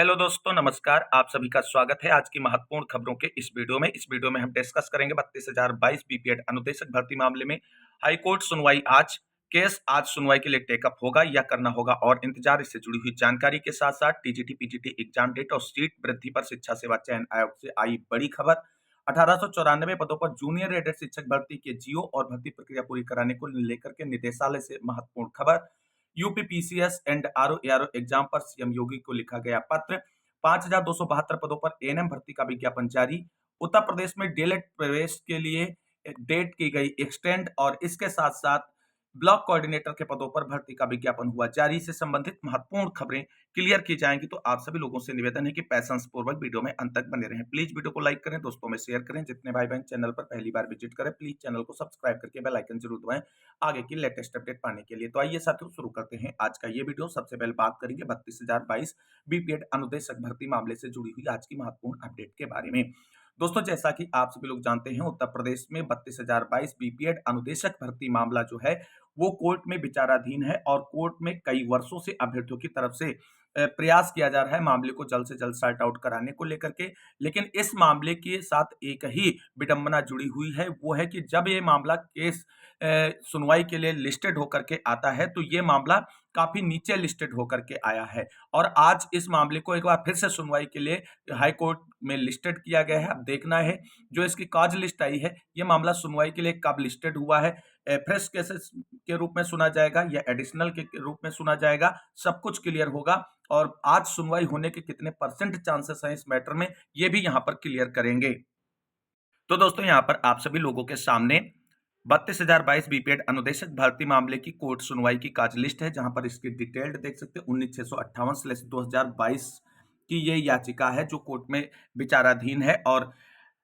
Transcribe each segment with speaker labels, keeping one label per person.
Speaker 1: Hello दोस्तों, नमस्कार। आप सभी का स्वागत है आज की महत्वपूर्ण खबरों के इस वीडियो में। इस वीडियो में हम डिस्कस करेंगे 32,022 बीपीएड अनुदेशक भर्ती मामले में हाईकोर्ट सुनवाई आज। केस आज सुनवाई के लिए टेकअप होगा या करना होगा और इंतजार, इससे जुड़ी हुई जानकारी के साथ साथ टीजीटी पीजीटी एग्जाम डेट और सीट वृद्धि पर शिक्षा सेवा चयन आयोग से आई बड़ी खबर। 1894 पदों पर जूनियर एडेड शिक्षक भर्ती के जीओ और भर्ती प्रक्रिया पूरी कराने को लेकर के निदेशालय से महत्वपूर्ण खबर। UP PCS and RO ARO exam पर सीएम योगी को लिखा गया पत्र। 5,272 पदों पर एएनएम भर्ती का विज्ञापन जारी। उत्तर प्रदेश में डीएलएड प्रवेश के लिए डेट की गई एक्सटेंड और इसके साथ साथ ब्लॉक कोऑर्डिनेटर के पदों पर भर्ती का विज्ञापन हुआ जारी। से संबंधित महत्वपूर्ण खबरें क्लियर की जाएंगी, तो आप सभी लोगों से निवेदन है कि पैशंस पूर्वक वीडियो में अंत तक बने रहें। प्लीज वीडियो को लाइक करें, दोस्तों में शेयर करें। जितने भाई बहन चैनल पर पहली बार विजिट करें, प्लीज चैनल को सब्सक्राइब करके बेल आइकन जरूर दबाएं आगे की लेटेस्ट अपडेट पाने के लिए। तो आइए साथियों, शुरू करते हैं आज का ये वीडियो। सबसे पहले बात करेंगे 32,022 बीपीएड अनुदेशक भर्ती मामले से जुड़ी हुई आज की महत्वपूर्ण अपडेट के बारे में। दोस्तों, जैसा कि आप सभी लोग जानते हैं, उत्तर प्रदेश में 32,022 बीपीएड अनुदेशक भर्ती मामला जो है वो कोर्ट में विचाराधीन है और कोर्ट में कई वर्षों से अभ्यर्थियों की तरफ से प्रयास किया जा रहा है मामले को जल्द से जल्द सॉर्ट आउट कराने को लेकर के। लेकिन इस मामले के साथ एक ही विडंबना जुड़ी हुई है, वो है कि जब ये मामला केस सुनवाई के लिए लिस्टेड होकर के आता है तो ये मामला काफी नीचे लिस्टेड होकर के आया है और आज इस मामले को एक बार फिर से सुनवाई के लिए हाई कोर्ट में लिस्टेड किया गया है। अब देखना है जो इसकी कॉज लिस्ट आई है, ये मामला सुनवाई के लिए कब लिस्टेड हुआ है, फ्रेश केसेस के रूप में सुना जाएगा या एडिशनल के रूप में सुना जाएगा, सब कुछ क्लियर होगा। और आज सुनवाई होने के कितने परसेंट चांसेस हैं इस मैटर में, ये भी यहाँ पर क्लियर करेंगे। तो दोस्तों, यहाँ पर आप सभी लोगों के सामने 32,022 बीपीएड अनुदेशक भर्ती मामले की कोर्ट सुनवाई की काज लिस्ट है, जहां पर इसकी डिटेल्ड देख सकते हैं। 19,658/2022 की ये याचिका है जो कोर्ट में विचाराधीन है और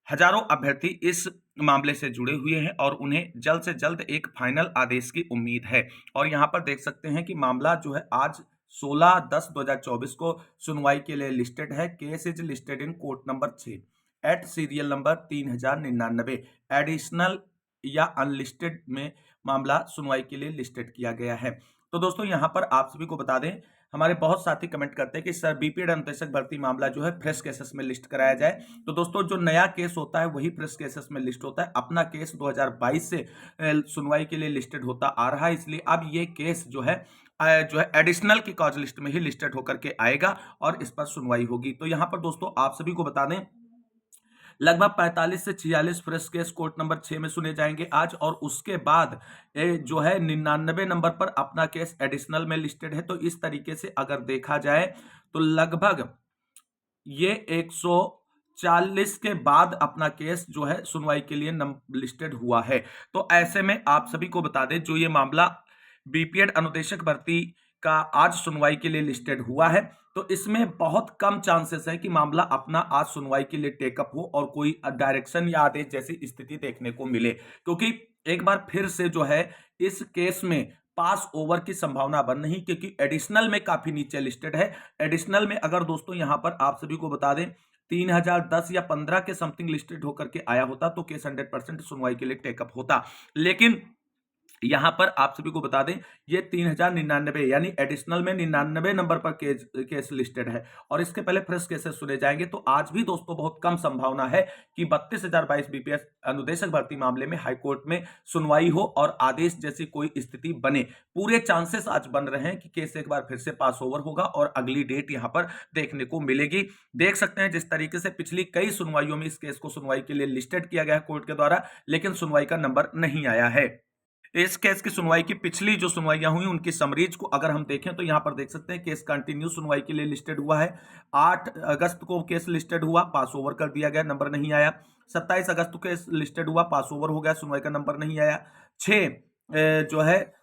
Speaker 1: हजारों अभ्यर्थी इस मामले से जुड़े हुए हैं और उन्हें जल्द से जल्द एक फाइनल आदेश की उम्मीद है। और यहाँ पर देख सकते हैं कि मामला जो है आज 16/10/2024 को सुनवाई के लिए लिस्टेड है। Case is listed in court number 6 at serial number 3099। Additional या अनलिस्टेड में मामला सुनवाई के लिए लिस्टेड किया गया है। तो दोस्तों, यहाँ पर आप सभी को बता दें, हमारे बहुत साथी कमेंट करते हैं कि सर बीपीएड अनुदेशक भर्ती मामला जो है फ्रेश केसेस में लिस्ट कराया जाए। तो दोस्तों, जो नया केस होता है वही फ्रेश केसेस में लिस्ट होता है। अपना केस 2022 से सुनवाई के लिए लिस्टेड होता आ रहा है, इसलिए अब ये केस जो है एडिशनल की कॉज लिस्ट में ही लिस्टेड होकर के आएगा और इस पर सुनवाई होगी। तो यहाँ पर दोस्तों आप सभी को बता दें, लगभग 45 से 46 फ्रेश केस कोर्ट नंबर 6 में सुने जाएंगे आज, और उसके बाद जो है 99 नंबर पर अपना केस एडिशनल में लिस्टेड है। तो इस तरीके से अगर देखा जाए तो लगभग ये 140 के बाद अपना केस जो है सुनवाई के लिए लिस्टेड हुआ है। तो ऐसे में आप सभी को बता दें, जो ये मामला बीपीएड अनुदेशक भर्ती का आज सुनवाई के लिए लिस्टेड हुआ है, तो इसमें बहुत कम चांसेस है कि मामला अपना आज सुनवाई के लिए टेकअप हो और कोई डायरेक्शन या आदेश जैसी स्थिति देखने को मिले, क्योंकि एक बार फिर से जो है इस केस में पास ओवर की संभावना बन नहीं, क्योंकि एडिशनल में काफी नीचे लिस्टेड है। एडिशनल में अगर दोस्तों यहां पर आप सभी को बता दें 3010 या 15 के समथिंग लिस्टेड होकर के आया होता तो केस 100% सुनवाई के लिए टेकअप होता। लेकिन यहां पर आप सभी को बता दें ये 3099 यानी एडिशनल में 99 नंबर पर केस लिस्टेड है और इसके पहले फ्रेश केसेस सुने जाएंगे। तो आज भी दोस्तों बहुत कम संभावना है कि 32,022 बीपीएस अनुदेशक भर्ती मामले में हाईकोर्ट में सुनवाई हो और आदेश जैसी कोई स्थिति बने। पूरे चांसेस आज बन रहे हैं कि केस एक बार फिर से पास ओवर होगा और अगली डेट यहां पर देखने को मिलेगी। देख सकते हैं जिस तरीके से पिछली कई सुनवाइयों में इस केस को सुनवाई के लिए लिस्टेड किया गया कोर्ट के द्वारा, लेकिन सुनवाई का नंबर नहीं आया है। इस केस की सुनवाई की पिछली जो सुनवाइयां हुई उनकी समरीज को अगर हम देखें तो यहां पर देख सकते हैं केस कंटिन्यू सुनवाई के लिए लिस्टेड हुआ है। 8 अगस्त को केस लिस्टेड हुआ, पास ओवर कर दिया गया, नंबर नहीं आया। 27 अगस्त को केस लिस्टेड हुआ, पास ओवर हो गया, सुनवाई का नंबर नहीं आया। 6 जो है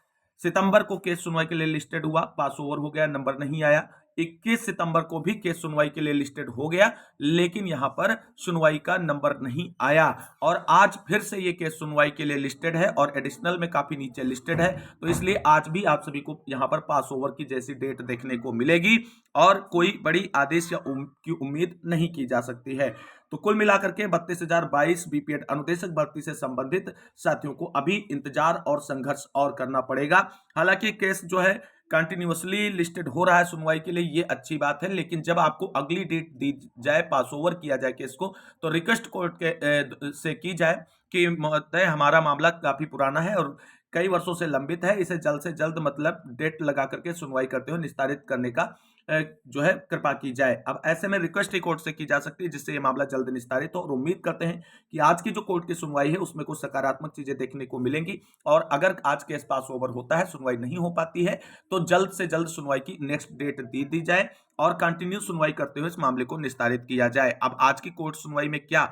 Speaker 1: सितंबर को केस सुनवाई के लिए लिस्टेड हुआ, पास ओवर हो गया, नंबर नहीं आया। 21 सितंबर को भी केस सुनवाई के लिए लिस्टेड हो गया, लेकिन यहां पर सुनवाई का नंबर नहीं आया और आज फिर से ये केस सुनवाई के लिए लिस्टेड है और एडिशनल में काफी नीचे लिस्टेड है। तो इसलिए आज भी आप सभी को यहां पर पास ओवर की जैसी डेट देखने को मिलेगी और कोई बड़ी आदेश या की उम्मीद नहीं की जा सकती है। तो कुल मिलाकर के 32,022 बीपीएड अनुदेशक भर्ती से संबंधित साथियों को अभी इंतजार और संघर्ष और करना पड़ेगा। हालांकि केस जो है कंटिन्यूअसली लिस्टेड हो रहा है सुनवाई के लिए, ये अच्छी बात है। लेकिन जब आपको अगली डेट दी जाए, पास ओवर किया जाए केस को, तो रिक्वेस्ट कोर्ट के से की जाए कि महोदय हमारा मामला काफी पुराना है और कई वर्षों से लंबित है, इसे जल्द से जल्द मतलब डेट लगा करके सुनवाई करते हुए निस्तारित करने का जो है कृपा की जाए। अब ऐसे में रिक्वेस्ट ही कोर्ट से की जा सकती है, जिससे ये मामला जल्द निस्तारित हो, और उम्मीद करते हैं कि आज की जो कोर्ट की सुनवाई है उसमें कुछ सकारात्मक चीजें देखने को मिलेंगी। और अगर आज केस पास ओवर होता है, सुनवाई नहीं हो पाती है, तो जल्द से जल्द सुनवाई की नेक्स्ट डेट दी जाए और कंटिन्यू सुनवाई करते हुए इस मामले को निस्तारित किया जाए। अब आज की कोर्ट सुनवाई में क्या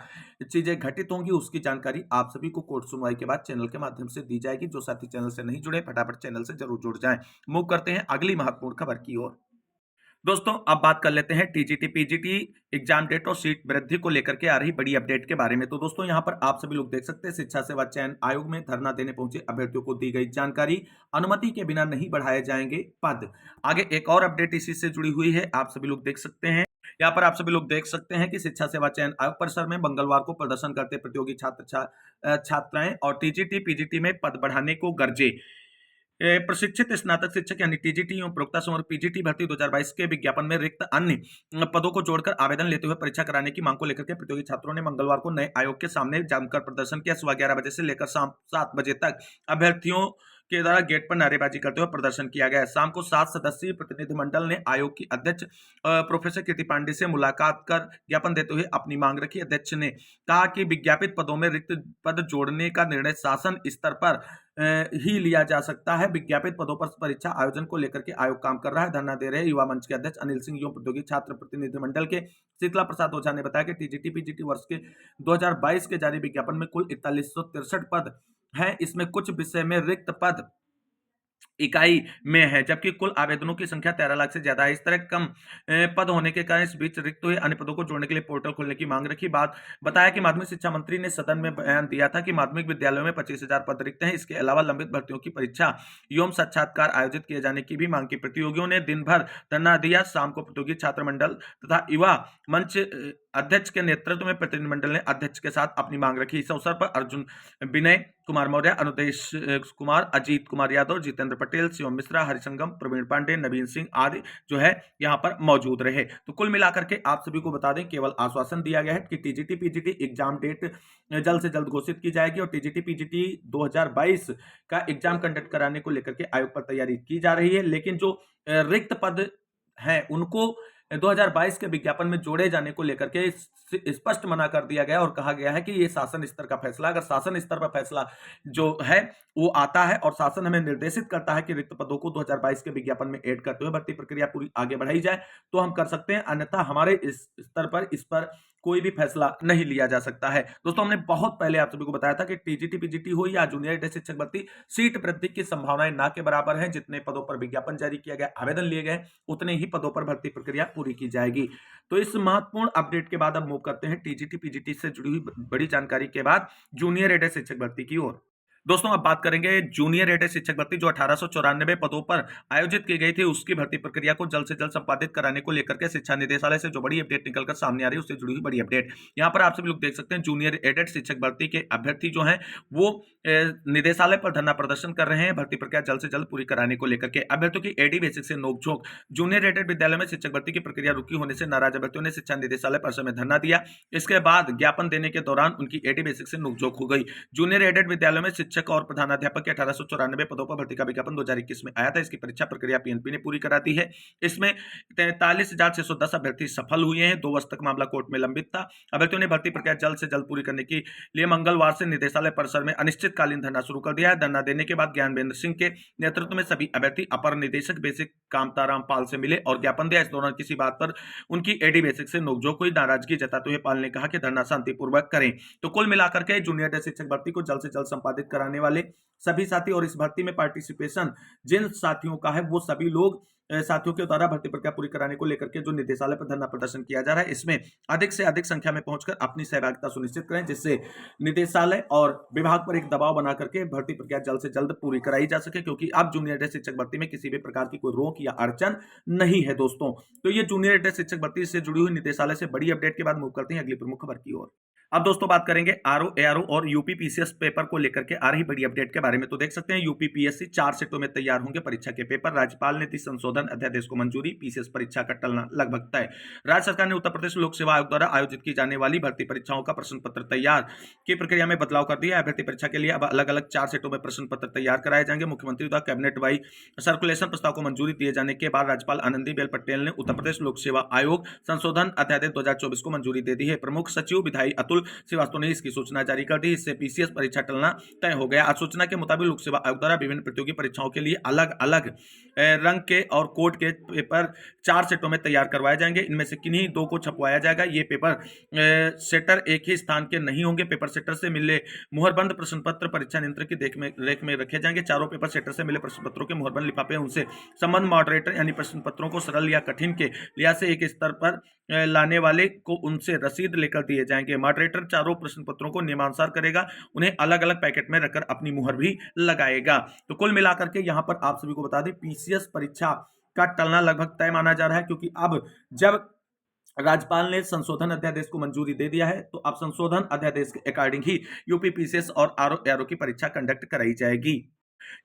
Speaker 1: चीजें घटित होंगी, उसकी जानकारी आप सभी को कोर्ट सुनवाई के बाद चैनल के माध्यम से दी जाएगी। जो साथी चैनल से नहीं जुड़े, फटाफट चैनल से जरूर जुड़ जाएं। मूव करते हैं अगली महत्वपूर्ण खबर की ओर। दोस्तों अब बात कर लेते हैं टीजीटी पीजीटी एग्जाम डेट और सीट वृद्धि को लेकर के आ रही बड़ी अपडेट के बारे में। तो दोस्तों यहां पर आप सभी लोग देख सकते हैं, शिक्षा सेवा चयन आयोग में धरना देने पहुंचे अभ्यर्थियों को दी गई जानकारी, अनुमति के बिना नहीं बढ़ाए जाएंगे पद। आगे एक और अपडेट इसी से जुड़ी हुई है, आप सभी लोग देख सकते हैं। यहाँ पर आप सभी लोग देख सकते हैं कि शिक्षा सेवा चयन आयोग परिसर में मंगलवार को प्रदर्शन करते प्रतियोगी छात्राएं और टीजीटी पीजीटी में पद बढ़ाने को गरजे। प्रशिक्षित स्नातक शिक्षक यानी टीजीटी एवं प्रवक्ता समूह पीजीटी भर्ती 2022 के विज्ञापन में रिक्त अन्य पदों को जोड़कर आवेदन लेते हुए परीक्षा कराने की मांग को लेकर के प्रतियोगी छात्रों ने मंगलवार को नए आयोग के सामने जमकर प्रदर्शन किया। सुबह 11 बजे से लेकर शाम 7 बजे तक अभ्यर्थियों के द्वारा गेट पर नारेबाजी करते हुए प्रदर्शन किया गया। शाम को 7 सदस्यीय प्रतिनिधिमंडल ने आयोग की अध्यक्ष प्रोफेसर कीर्ति पांडे से मुलाकात कर ज्ञापन देते हुए अपनी मांग रखी। अध्यक्ष ने कहा कि विज्ञापित पदों में रिक्त पद जोड़ने का निर्णय शासन स्तर पर ही लिया जा सकता है। विज्ञापित पदों पर परीक्षा आयोजन को लेकर के आयोग काम कर रहा है। धरना दे रहे युवा मंच के अध्यक्ष अनिल सिंह एवं प्रतियोगी छात्र प्रतिनिधिमंडल के शीतला प्रसाद ओझा ने बताया कि टीजीटी पीजीटी वर्ष के 2022 के जारी विज्ञापन में कुल 4163 पद हैं। इसमें कुछ विषय में रिक्त पद इकाई में है, जबकि कुल आवेदनों की संख्या 13 लाख से ज्यादा है। इस तरह कम पद होने के कारण इस बीच रिक्त हुए अन्य पदों को जोड़ने के लिए पोर्टल खोलने की मांग रखी। बताया कि माध्यमिक शिक्षा मंत्री ने सदन में बयान दिया था कि माध्यमिक विद्यालयों में 25,000 पद रिक्त हैं। इसके अलावा लंबित भर्तियों की परीक्षा एवं साक्षात्कार आयोजित किए जाने की भी मांग की। प्रतियोगियों ने दिन भर धरना दिया। शाम को प्रतियोगी छात्र मंडल तथा युवा मंच अध्यक्ष के नेतृत्व में प्रतिनिधिमंडल ने अध्यक्ष के साथ अपनी मांग रखी। इस अवसर पर अर्जुन विनय कुमार मौर्य, अनुदेश कुमार, अजीत कुमार यादव, जितेंद्र पटेल, शिवम मिश्रा, हरिसंगम, प्रवीण पांडे, नवीन सिंह आदि जो है यहाँ पर मौजूद रहे। तो कुल मिलाकर के आप सभी को बता दें, केवल आश्वासन दिया गया है कि टीजीटी पीजीटी एग्जाम डेट जल्द से जल्द घोषित की जाएगी और टीजीटी पीजीटी 2022 का एग्जाम कंडक्ट कराने को लेकर के आयोग पर तैयारी की जा रही है। लेकिन जो रिक्त पद हैं उनको 2022 के विज्ञापन में जोड़े जाने को लेकर के स्पष्ट मना कर दिया गया और कहा गया है कि ये शासन स्तर का फैसला। अगर शासन स्तर पर फैसला जो है वो आता है और शासन हमें निर्देशित करता है कि रिक्त पदों को 2022 के विज्ञापन में ऐड करते हुए भर्ती प्रक्रिया पूरी आगे बढ़ाई जाए, तो हम कर सकते हैं, अन्यथा हमारे इस स्तर पर इस पर कोई भी फैसला नहीं लिया जा सकता है। दोस्तों हमने बहुत पहले आप सभी को बताया था कि टीजीटी पीजीटी हो या जूनियर एडेड शिक्षक भर्ती, सीट वृद्धि की संभावनाएं ना के बराबर हैं। जितने पदों पर विज्ञापन जारी किया गया, आवेदन लिए गए, उतने ही पदों पर भर्ती प्रक्रिया पूरी की जाएगी। तो इस महत्वपूर्ण अपडेट के बाद अब मूव करते हैं टीजीटी पीजीटी से जुड़ी हुई बड़ी जानकारी के बाद जूनियर एडेड शिक्षक भर्ती की ओर। दोस्तों अब बात करेंगे जूनियर एडेड शिक्षक भर्ती जो 1894 पदों पर आयोजित की गई थी, उसकी भर्ती प्रक्रिया को जल्द से जल्द संपादित कराने को लेकर के शिक्षा निदेशालय से जो बड़ी अपडेट निकलकर सामने आ रही है, उससे जुड़ी हुई बड़ी अपडेट यहाँ पर आप सभी लोग देख सकते हैं। जूनियर एडेड शिक्षक भर्ती के अभ्यर्थी जो हैं वो निदेशालय पर धरना प्रदर्शन कर रहे हैं भर्ती प्रक्रिया जल्द से जल्द पूरी कराने को लेकर के। अभ्यर्थियों की एडी बेसिक से नोकझोंक। जूनियर एडेड विद्यालय में शिक्षक भर्ती की प्रक्रिया रुकी होने से नाराज अभ्यर्थियों ने शिक्षा निदेशालय परिसर में धरना दिया। इसके बाद ज्ञापन देने के दौरान उनकी एडी बेसिक से नोकझोंक हो गई। जूनियर एडेड विद्यालय में शिक्षक और प्रधानाध्यापक के 1894 पदों पर भर्ती का विज्ञापन 2021 में आया था। इसकी परीक्षा प्रक्रिया पीएनपी ने पूरी करा दी है। इसमें 43,610 अभ्यर्थी सफल हुए हैं। 2 वर्ष तक मामला कोर्ट में लंबित था। अभ्यर्थियों ने भर्ती प्रक्रिया जल्द से जल्द पूरी करने के लिए मंगलवार से निदेशालय परिसर में अनिश्चितकालीन धरना शुरू कर दिया है। धरना देने के बाद ज्ञानवेंद्र सिंह के नेतृत्व में सभी अभ्यर्थी अपर निदेशक बेसिक कामताराम पाल से मिले और ज्ञापन दिया। इस दौरान किसी बात पर उनकी एडी बेसिक से नोकझोंक हुई। नाराजगी जताते हुए पाल ने कहा कि धरना शांतिपूर्वक करें। तो कुल मिलाकर के जूनियर शिक्षक भर्ती को जल्द से जल्द संपादित कराने वाले सभी साथी और इस भर्ती में पार्टिसिपेशन जिन साथियों का है वो सभी लोग साथियों के द्वारा भर्ती प्रक्रिया पूरी कराने को लेकर के जो निदेशालय पर धरना प्रदर्शन किया जा रहा है, इसमें अधिक से अधिक संख्या में पहुंचकर अपनी सहभागिता सुनिश्चित करें, जिससे निदेशालय और विभाग पर एक दबाव बना करके भर्ती प्रक्रिया जल्द से जल्द पूरी कराई जा सके, क्योंकि अब जूनियर शिक्षक भर्ती में किसी भी प्रकार की कोई रोक या अड़चन नहीं है। दोस्तों तो ये जूनियर शिक्षक भर्ती से जुड़ी हुई निदेशालय से बड़ी अपडेट के बाद मूव करते हैं अगली प्रमुख खबर की ओर। अब दोस्तों बात करेंगे आरओ, एआरओ और यूपी पीसीएस पेपर को लेकर के आ रही बड़ी अपडेट के बारे में। तो देख सकते हैं यूपी पीएससी 4 सेटों में तैयार होंगे परीक्षा के पेपर। राज्यपाल ने दी संशोधन अध्यादेश को मंजूरी, पीसीएस परीक्षा का टलना लगभग तय। राज्य सरकार ने उत्तर प्रदेश लोक सेवा आयोग द्वारा आयोजित की जाने वाली भर्ती परीक्षाओं का प्रश्न पत्र तैयार की प्रक्रिया में बदलाव कर दिया है। भर्ती परीक्षा के लिए अब अलग अलग 4 सेटों में प्रश्न पत्र तैयार कराए जाएंगे। मुख्यमंत्री द्वारा कैबिनेट वाई सर्कुलेशन प्रस्ताव को मंजूरी दिए जाने के बाद राज्यपाल आनंदीबेन पटेल ने उत्तर प्रदेश लोक सेवा आयोग संशोधन अध्यादेश 2024 को मंजूरी दे दी है। प्रमुख सचिव विधायी अतुल श्रीवास्तव ने इसकी सूचना जारी कर दी। इससे पीसीएस परीक्षा टलना तय हो गया। सूचना के मुताबिक लोक सेवा आयोग द्वारा विभिन्न प्रतियोगी परीक्षाओं के लिए अलग अलग रंग के और कोड के पेपर 4 सेटों में तैयार करवाए जाएंगे। इनमें से किन्हीं 2 को छपवाया जाएगा। ये पेपर सेटर एक ही स्थान के नहीं होंगे। पेपर सेटर से मिले मुहरबंद प्रश्न पत्र परीक्षा नियंत्रक की रेख में रखे जाएंगे। चारों पेपर सेटर से मिले प्रश्न पत्रों के मुहरबंद लिफाफे उनसे संबंध मॉडरेटर यानी प्रश्न पत्रों को सरल या कठिन के लिहाज से एक स्तर पर लाने वाले को उनसे रसीद लेकर दिए जाएंगे। मॉडरेटर चारों प्रश्न पत्रों को नियमानुसार करेगा, उन्हें अलग अलग पैकेट में रखकर अपनी मुहर भी लगाएगा। तो कुल मिलाकर के यहाँ पर आप सभी को बता दें, पीसीएस परीक्षा का टलना लगभग तय माना जा रहा है, क्योंकि अब जब राज्यपाल ने संशोधन अध्यादेश को मंजूरी दे दिया है तो अब संशोधन अध्यादेश के अकॉर्डिंग ही यूपी पीसीएस और आरओ एआरओ की परीक्षा कंडक्ट कराई जाएगी।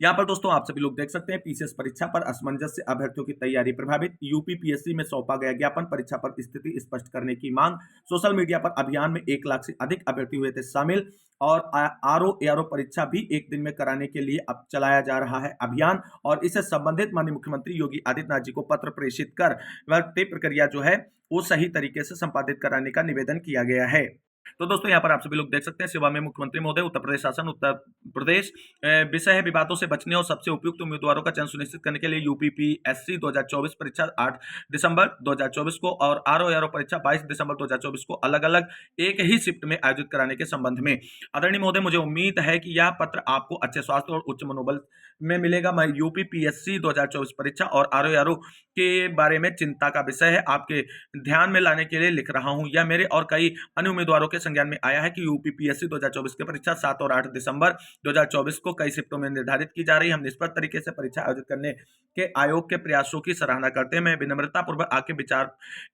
Speaker 1: यहाँ पर दोस्तों आप सभी लोग देख सकते हैं, पीसीएस परीक्षा पर असमंजस से अभ्यर्थियों की तैयारी प्रभावित। यूपी पीएससी में सौंपा गया ज्ञापन, परीक्षा पर स्थिति स्पष्ट करने की मांग। सोशल मीडिया पर अभियान में 1 लाख से अधिक अभ्यर्थी हुए थे शामिल। और आरओ एआरओ परीक्षा भी एक दिन में कराने के लिए अब चलाया जा रहा है अभियान, और इससे संबंधित माननीय मुख्यमंत्री योगी आदित्यनाथ जी को पत्र प्रेषित कर भर्ती प्रक्रिया जो है वो सही तरीके से संपादित कराने का निवेदन किया गया है। तो दोस्तों यहाँ पर आप सभी लोग देख सकते हैं, सेवा में मुख्यमंत्री महोदय, उत्तर प्रदेश शासन, उत्तर प्रदेश विषय है विवादों से बचने और सबसे उपयुक्त उम्मीदवारों का चयन सुनिश्चित करने के लिए यूपीपीएससी 2024 परीक्षा 8 दिसंबर 2024 को और आरओ एआरओ परीक्षा 22 दिसंबर 2024 को अलग अलग एक ही शिफ्ट में आयोजित कराने के संबंध में आदरणीय महोदय, मुझे उम्मीद है कि यह पत्र आपको अच्छे स्वास्थ्य और उच्च मनोबल में मिलेगा। मैं यूपीपीएससी 2024 परीक्षा और आरओ एआरओ के बारे में चिंता का विषय है आपके ध्यान में लाने के लिए लिख रहा हूं। यह मेरे और कई अन्य उम्मीदवारों के संज्ञान में आया है कि यूपीपीएससी 2024 की परीक्षा 7 और 8 दिसंबर 2024 को कई शिफ्टों में निर्धारित की जा रही है। हम निष्पक्ष तरीके से परीक्षा आयोजित करने के आयोग के प्रयासों की सराहना करते हैं। मैं विनम्रता पूर्वक आपके विचार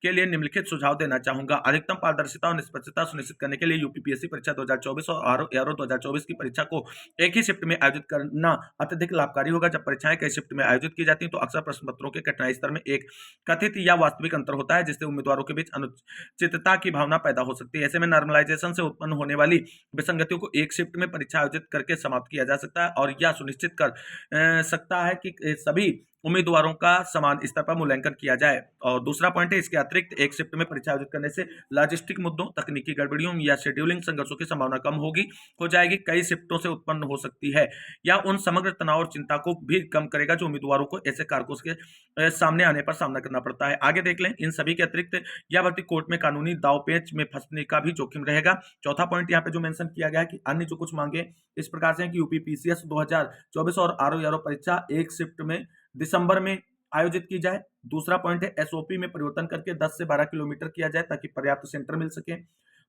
Speaker 1: के लिए निम्नलिखित सुझाव देना चाहूंगा। अधिकतम पारदर्शिता और निष्पक्षता सुनिश्चित करने के लिए यूपीपीएससी परीक्षा 2024 और आरओ एआरओ 2024 की परीक्षा को एक ही शिफ्ट में आयोजित करना अत्यधिक लाभकारी होगा। जब परीक्षाएं कई शिफ्ट में आयोजित की जाती हैं तो अक्सर प्रश्न पत्रों के कठिनाई स्तर में एक कथित या वास्तविक अंतर होता है, जिससे उम्मीदवारों के बीच अनुचितता की भावना पैदा हो सकती है। ऐसे में नॉर्मलाइजेशन से उत्पन्न होने वाली विसंगतियों को एक शिफ्ट में परीक्षा आयोजित करके समाप्त किया जा सकता है और यह सुनिश्चित कर सकता है कि सभी उम्मीदवारों का समान स्तर पर मूल्यांकन किया जाए। और दूसरा पॉइंट है, इसके अतिरिक्त एक शिफ्ट में परीक्षा आयोजित करने से लॉजिस्टिक मुद्दों, तकनीकी गड़बड़ियों या शेड्यूलिंग संघर्षों की संभावना कम हो जाएगी। कई शिफ्टों से उत्पन्न हो सकती है या उन समग्र तनाव और चिंता को भी कम करेगा जो उम्मीदवारों को ऐसे कारकों के सामने आने पर सामना करना पड़ता है। आगे देख लें, इन सभी के अतिरिक्त यह भर्ती कोर्ट में कानूनी दावपेच में फंसने का भी जोखिम रहेगा। चौथा पॉइंट यहाँ पे जो मेंशन किया गया है कि अन्य जो कुछ मांगे इस प्रकार से हैं कि यूपी पीसीएस 2024 और आरओ एआरओ परीक्षा एक शिफ्ट में दिसंबर में आयोजित की जाए। दूसरा पॉइंट है, एसओपी में परिवर्तन करके 10 से 12 किलोमीटर किया जाए ताकि पर्याप्त सेंटर मिल सके।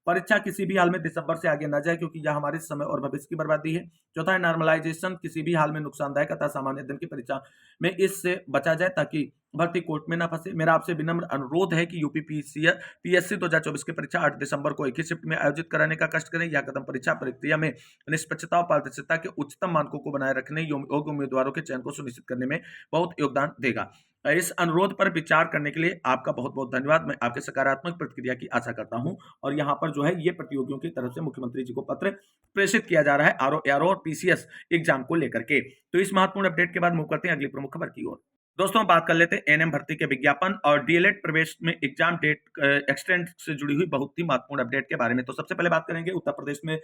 Speaker 1: परीक्षा किसी भी हाल में दिसंबर से आगे न जाए क्योंकि यह हमारे समय और भविष्य की बर्बादी है। चौथा है, नॉर्मलाइजेशन किसी भी हाल में नुकसानदायक अतः सामान्य दिन की परीक्षा में इससे बचा जाए ताकि भर्ती कोर्ट में न फंसे। मेरा आपसे विनम्र अनुरोध है कि यूपी पीएससी 2024 की परीक्षा 8 दिसंबर को एक ही शिफ्ट में आयोजित कराने का कष्ट करें। यह कदम परीक्षा प्रक्रिया में निष्पक्षता और पारदर्शिता के उच्चतम मानकों को बनाए रखने योग्य उम्मीदवारों के चयन को सुनिश्चित करने में बहुत योगदान देगा। इस अनुरोध पर विचार करने के लिए आपका बहुत बहुत धन्यवाद। मैं आपके सकारात्मक प्रतिक्रिया की आशा करता हूं। और यहाँ पर जो है ये प्रतियोगियों की तरफ से मुख्यमंत्री जी को पत्र प्रेषित किया जा रहा है आरओ एआरओ और पीसीएस एग्जाम को लेकर के। तो इस महत्वपूर्ण अपडेट के बाद मूव करते हैं अगली प्रमुख खबर की ओर। दोस्तों बात कर लेते हैं एनएम भर्ती के विज्ञापन और डीएलएड प्रवेश में एग्जाम डेट एक्सटेंड से जुड़ी हुई बहुत ही महत्वपूर्ण अपडेट के बारे में। तो सबसे पहले बात करेंगे उत्तर प्रदेश में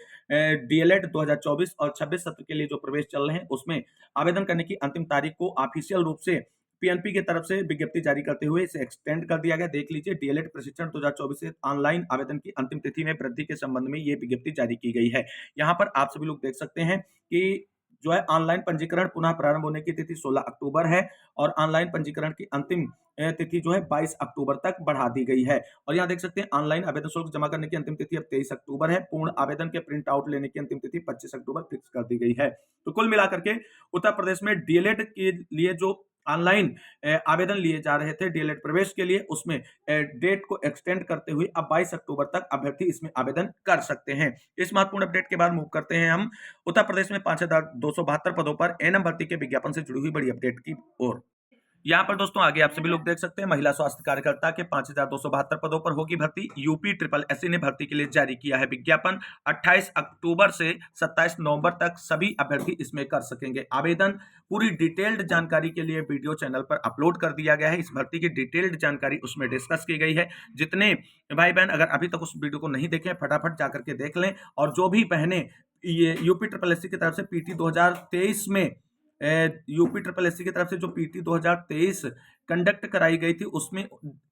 Speaker 1: डीएलएड 2024 और 26 सत्र के लिए जो प्रवेश चल रहे हैं उसमें आवेदन करने की अंतिम तारीख को ऑफिशियल रूप से पीएनपी की तरफ से विज्ञप्ति जारी करते हुए इसे एक्सटेंड कर दिया गया। देख लीजिए, डीएलएड प्रशिक्षण 2024 से ऑनलाइन आवेदन की अंतिम तिथि में वृद्धि के संबंध में ये विज्ञप्ति जारी की गई है। यहाँ पर आप सभी लोग देख सकते हैं कि जो है ऑनलाइन पंजीकरण पुनः प्रारंभ होने की तिथि 16 अक्टूबर है और ऑनलाइन पंजीकरण की अंतिम तिथि जो है 22 अक्टूबर तक बढ़ा दी गई है। और यहाँ देख सकते हैं ऑनलाइन आवेदन शुल्क जमा करने की अंतिम तिथि अब 23 अक्टूबर है। पूर्ण आवेदन के प्रिंट आउट लेने की अंतिम तिथि 25 अक्टूबर फिक्स कर दी गई है। तो कुल मिलाकर के उत्तर प्रदेश में डीएलएड के लिए जो ऑनलाइन आवेदन लिए जा रहे थे डीएलएड प्रवेश के लिए, उसमें डेट को एक्सटेंड करते हुए अब 22 अक्टूबर तक अभ्यर्थी इसमें आवेदन कर सकते हैं। इस महत्वपूर्ण अपडेट के बाद मूव करते हैं हम उत्तर प्रदेश में 5272 पदों पर एएनएम भर्ती के विज्ञापन से जुड़ी हुई बड़ी अपडेट की ओर। यहाँ पर दोस्तों आगे आप सभी लोग देख सकते हैं महिला स्वास्थ्य कार्यकर्ता के 5272 पदों पर होगी भर्ती। यूपी ट्रिपल एससी ने भर्ती के लिए जारी किया है विज्ञापन। 28 अक्टूबर से 27 नवंबर तक सभी अभ्यर्थी इसमें कर सकेंगे आवेदन। पूरी डिटेल्ड जानकारी के लिए वीडियो चैनल पर अपलोड कर दिया गया है। इस भर्ती की डिटेल्ड जानकारी उसमें डिस्कस की गई है। जितने भाई बहन अगर अभी तक उस वीडियो को नहीं देखे फटाफट जाकर के देख लें। और जो भी बहनें ये यूपी ट्रिपल एससी की तरफ से पीटी 2023 में यूपी ट्रिपल एससी की तरफ से जो पीटी 2023 कंडक्ट कराई गई थी उसमें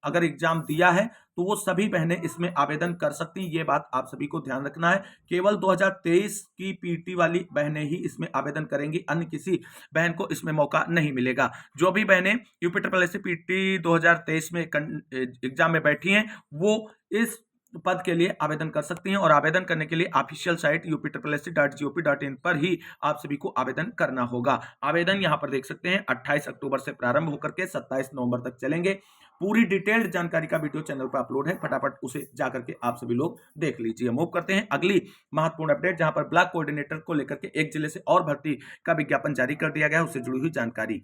Speaker 1: अगर एग्जाम दिया है तो वो सभी बहनें इसमें आवेदन कर सकती हैं। ये बात आप सभी को ध्यान रखना है। केवल 2023 की पीटी वाली बहनें ही इसमें आवेदन करेंगी, अन्य किसी बहन को इसमें मौका नहीं मिलेगा। जो भी बहनें यूपी ट्रिपल एससी पीटी 2023 में एग्जाम में बैठी हैं वो इस पद के लिए आवेदन कर सकती हैं। और आवेदन करने के लिए ऑफिशियल साइट upsc.gop.in पर ही आप सभी को आवेदन करना होगा। आवेदन यहां पर देख सकते हैं 28 अक्टूबर से प्रारंभ होकर के 27 नवंबर तक चलेंगे। पूरी डिटेल्ड जानकारी का वीडियो चैनल पर अपलोड है, फटाफट उसे जाकर के आप सभी लोग देख लीजिए। मूव करते हैं अगली महत्वपूर्ण अपडेट जहां पर ब्लॉक कोऑर्डिनेटर को लेकर के एक जिले से और भर्ती का विज्ञापन जारी कर दिया गया है, उससे जुड़ी हुई जानकारी।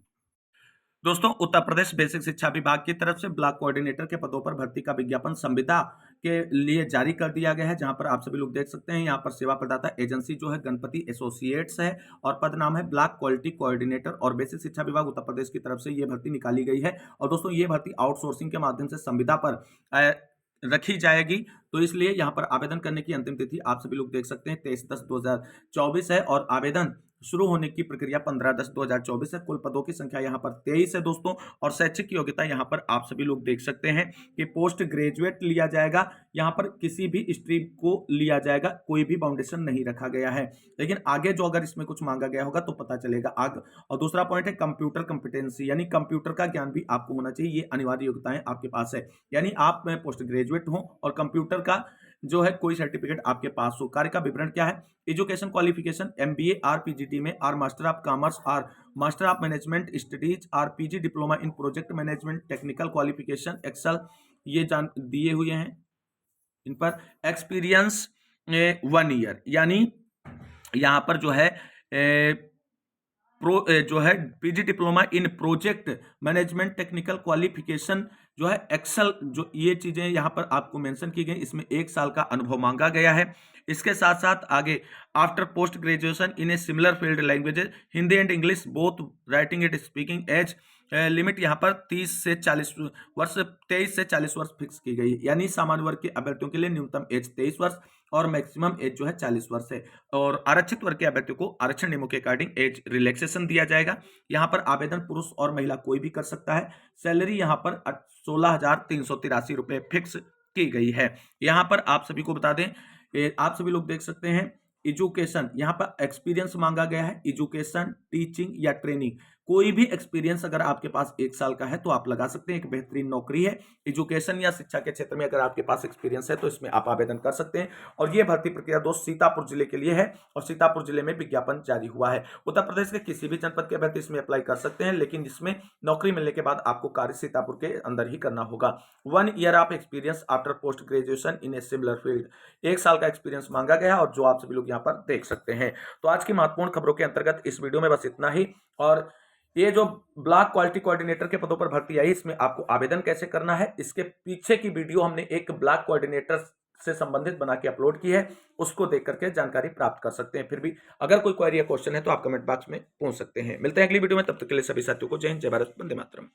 Speaker 1: दोस्तों उत्तर प्रदेश बेसिक शिक्षा विभाग की तरफ से ब्लॉक कोऑर्डिनेटर के पदों पर भर्ती का विज्ञापन संविदा के लिए जारी कर दिया गया है, जहां पर आप सभी लोग देख सकते हैं। यहां पर सेवा प्रदाता एजेंसी जो है गणपति एसोसिएट्स है और पद नाम है ब्लॉक क्वालिटी कोऑर्डिनेटर। और बेसिक शिक्षा विभाग उत्तर प्रदेश की तरफ से यह भर्ती निकाली गई है। और दोस्तों ये भर्ती आउटसोर्सिंग के माध्यम से संविदा पर रखी जाएगी, तो इसलिए यहां पर आवेदन करने की अंतिम तिथि आप सभी लोग देख सकते हैं 23/10/2024 है। और आवेदन शुरू होने की प्रक्रिया 15/10/2024 है। कुल पदों की संख्या यहाँ पर 23 है दोस्तों। और शैक्षिक योग्यता यहाँ पर आप सभी लोग देख सकते हैं कि पोस्ट ग्रेजुएट लिया जाएगा। यहाँ पर किसी भी स्ट्रीम को लिया जाएगा, कोई भी बाउंडेशन नहीं रखा गया है। लेकिन आगे जो अगर इसमें कुछ मांगा गया होगा तो पता चलेगा आगे। और दूसरा पॉइंट है कंप्यूटर कंपिटेंसी, यानी कंप्यूटर का ज्ञान भी आपको होना चाहिए। ये अनिवार्य योग्यताएं आपके पास है, यानी आप में पोस्ट ग्रेजुएट हो और कंप्यूटर का जो है कोई सर्टिफिकेट आपके पास हो। कार्य का विवरण क्या है? Education qualification MBA or PGD में or master of commerce or master of management studies or PG diploma in project management technical qualification Excel ये जान दिए हुए हैं। इन पर एक्सपीरियंस 1 ईयर, यानी यहाँ पर जो है जो है PG diploma in project management technical qualification जो है एक्सेल, जो ये चीजें यहाँ पर आपको मेंशन की गई, इसमें 1 साल का अनुभव मांगा गया है। इसके साथ साथ आगे after post graduation in a similar field languages Hindi and English both writing and speaking age limit यहाँ पर 30 से 40 वर्ष 23 से 40 वर्ष फिक्स की गई है। यानी सामान्य वर्ग के अभ्यर्थियों के लिए न्यूनतम एज 23 वर्ष और मैक्सिमम एज जो है 40 वर्ष है। और आरक्षित वर्ग के अभ्यर्थियों को आरक्षण नियमों के अकॉर्डिंग एज रिलैक्सेशन दिया जाएगा। यहाँ पर आवेदन पुरुष और महिला कोई भी कर सकता है। सैलरी यहाँ पर 16,383 रुपए फिक्स की गई है। यहाँ पर आप सभी को बता दें, आप सभी लोग देख सकते हैं एजुकेशन, यहाँ पर एक्सपीरियंस मांगा गया है। एजुकेशन, टीचिंग या ट्रेनिंग, कोई भी एक्सपीरियंस अगर आपके पास 1 साल का है तो आप लगा सकते हैं। एक बेहतरीन नौकरी है। एजुकेशन या शिक्षा के क्षेत्र में अगर आपके पास एक्सपीरियंस है तो इसमें आप आवेदन कर सकते हैं। और ये भर्ती प्रक्रिया दोस्त सीतापुर जिले के लिए है और सीतापुर जिले में विज्ञापन जारी हुआ है। उत्तर प्रदेश के किसी भी जनपद के अभ्यर्थी इसमें अप्लाई कर सकते हैं, लेकिन इसमें नौकरी मिलने के बाद आपको कार्य सीतापुर के अंदर ही करना होगा। 1 year of experience after post graduation in a similar field, 1 साल का एक्सपीरियंस मांगा गया और जो आप सभी लोग यहाँ पर देख सकते हैं। तो आज की महत्वपूर्ण खबरों के अंतर्गत इस वीडियो में बस इतना ही। और ये जो ब्लॉक क्वालिटी कोऑर्डिनेटर के पदों पर भर्ती आई, इसमें आपको आवेदन कैसे करना है, इसके पीछे की वीडियो हमने एक ब्लॉक कोऑर्डिनेटर से संबंधित बना के अपलोड की है, उसको देख करके जानकारी प्राप्त कर सकते हैं। फिर भी अगर कोई क्वेरी या क्वेश्चन है तो आप कमेंट बॉक्स में पूछ सकते हैं। मिलते हैं अगली वीडियो में, तब तक के लिए सभी साथियों को जय हिंद, जय भारत, वंदे मातरम।